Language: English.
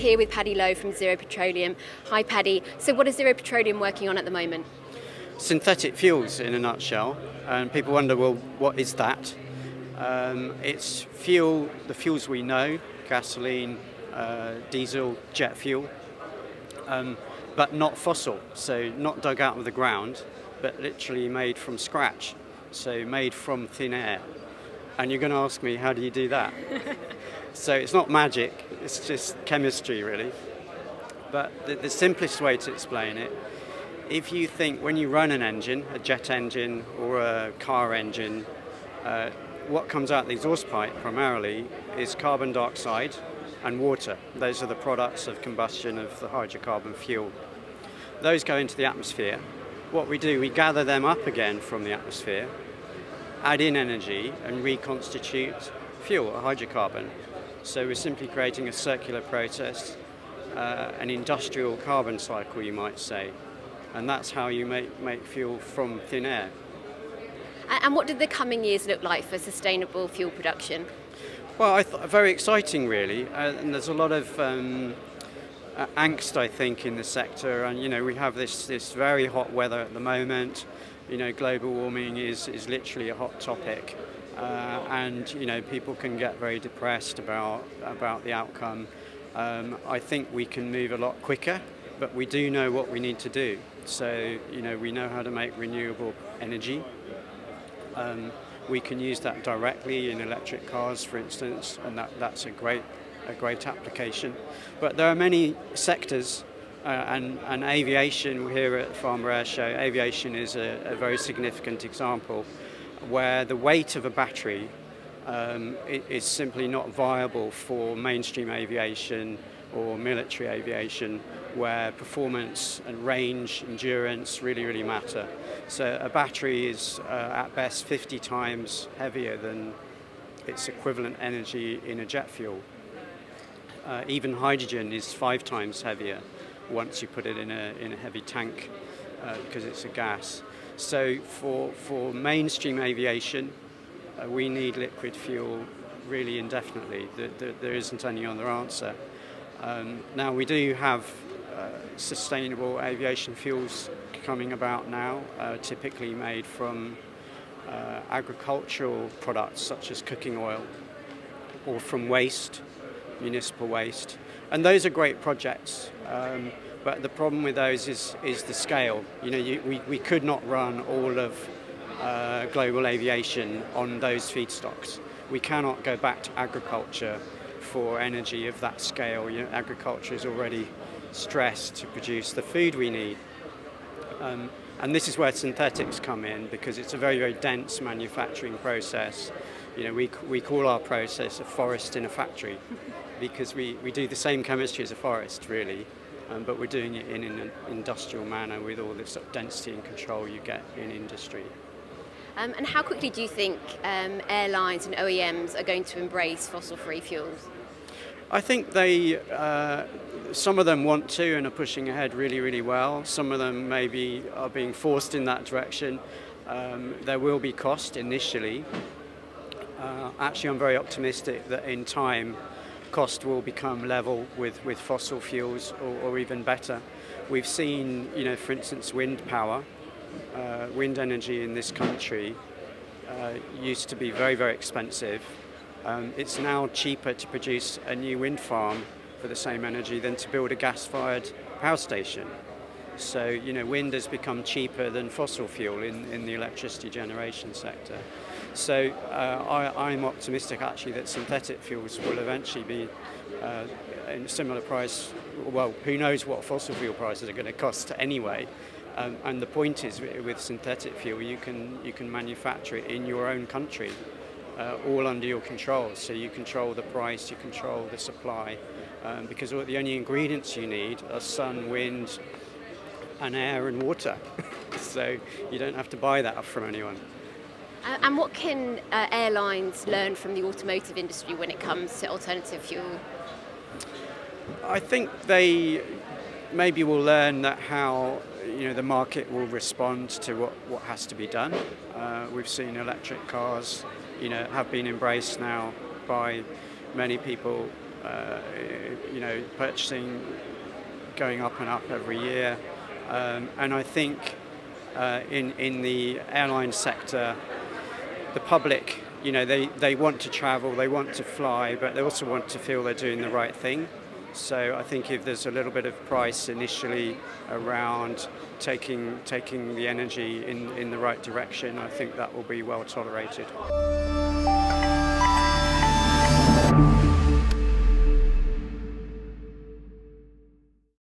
here with Paddy Lowe from Zero Petroleum. Hi Paddy. So what is Zero Petroleum working on at the moment? Synthetic fuels in a nutshell, and people wonder, well, what is that? It's fuel, the fuels we know, gasoline, diesel, jet fuel, but not fossil, so not dug out of the ground, but literally made from scratch, so made from thin air. And you're going to ask me, how do you do that? So it's not magic, it's just chemistry really. But the simplest way to explain it, if you think when you run an engine, a jet engine or a car engine, what comes out the exhaust pipe primarily is carbon dioxide and water. Those are the products of combustion of the hydrocarbon fuel. Those go into the atmosphere. What we do, we gather them up again from the atmosphere, add in energy and reconstitute fuel, a hydrocarbon. So we're simply creating a circular process, an industrial carbon cycle you might say. And that's how you make fuel from thin air. And what did the coming years look like for sustainable fuel production? Well, very exciting really, and there's a lot of angst I think in the sector, and you know we have this very hot weather at the moment. You know, global warming is literally a hot topic, and you know people can get very depressed about the outcome. I think we can move a lot quicker, but we do know what we need to do. So you know we know how to make renewable energy. We can use that directly in electric cars, for instance, and that's a great application. But there are many sectors. And aviation here at Farnborough Air Show, aviation is a very significant example where the weight of a battery is simply not viable for mainstream aviation or military aviation, where performance and range, endurance really matter. So a battery is at best 50 times heavier than its equivalent energy in a jet fuel. Even hydrogen is 5 times heavier once you put it in a heavy tank because it's a gas. So for mainstream aviation, we need liquid fuel really indefinitely. There isn't any other answer. Now we do have sustainable aviation fuels coming about now, typically made from agricultural products such as cooking oil or from waste, municipal waste. And those are great projects, but the problem with those is the scale. You know, we could not run all of global aviation on those feedstocks. We cannot go back to agriculture for energy of that scale. You know, agriculture is already stressed to produce the food we need. And this is where synthetics come in, because it's a very dense manufacturing process. You know, we call our process a forest in a factory, because we do the same chemistry as a forest, really, but we're doing it in an industrial manner with all the sort of density and control you get in industry. And how quickly do you think airlines and OEMs are going to embrace fossil-free fuels? I think some of them want to and are pushing ahead really well. Some of them maybe are being forced in that direction. There will be cost initially. Actually, I'm very optimistic that in time, cost will become level with fossil fuels or even better. We've seen, you know, for instance, wind power, wind energy in this country used to be very expensive. It's now cheaper to produce a new wind farm for the same energy than to build a gas-fired power station. So, you know, wind has become cheaper than fossil fuel in the electricity generation sector. So I'm optimistic actually that synthetic fuels will eventually be in a similar price. Well, who knows what fossil fuel prices are going to cost anyway. And the point is, with synthetic fuel, you can manufacture it in your own country, all under your control. So you control the price, you control the supply, because the only ingredients you need are sun, wind, and air and water. So you don't have to buy that from anyone. And what can airlines learn from the automotive industry when it comes to alternative fuel? I think they maybe will learn that how the market will respond to what has to be done. We've seen electric cars have been embraced now by many people purchasing going up and up every year. And I think in the airline sector, the public, they want to travel, they want to fly, but they also want to feel they're doing the right thing. So I think if there's a little bit of price initially around taking the energy in the right direction, I think that will be well tolerated.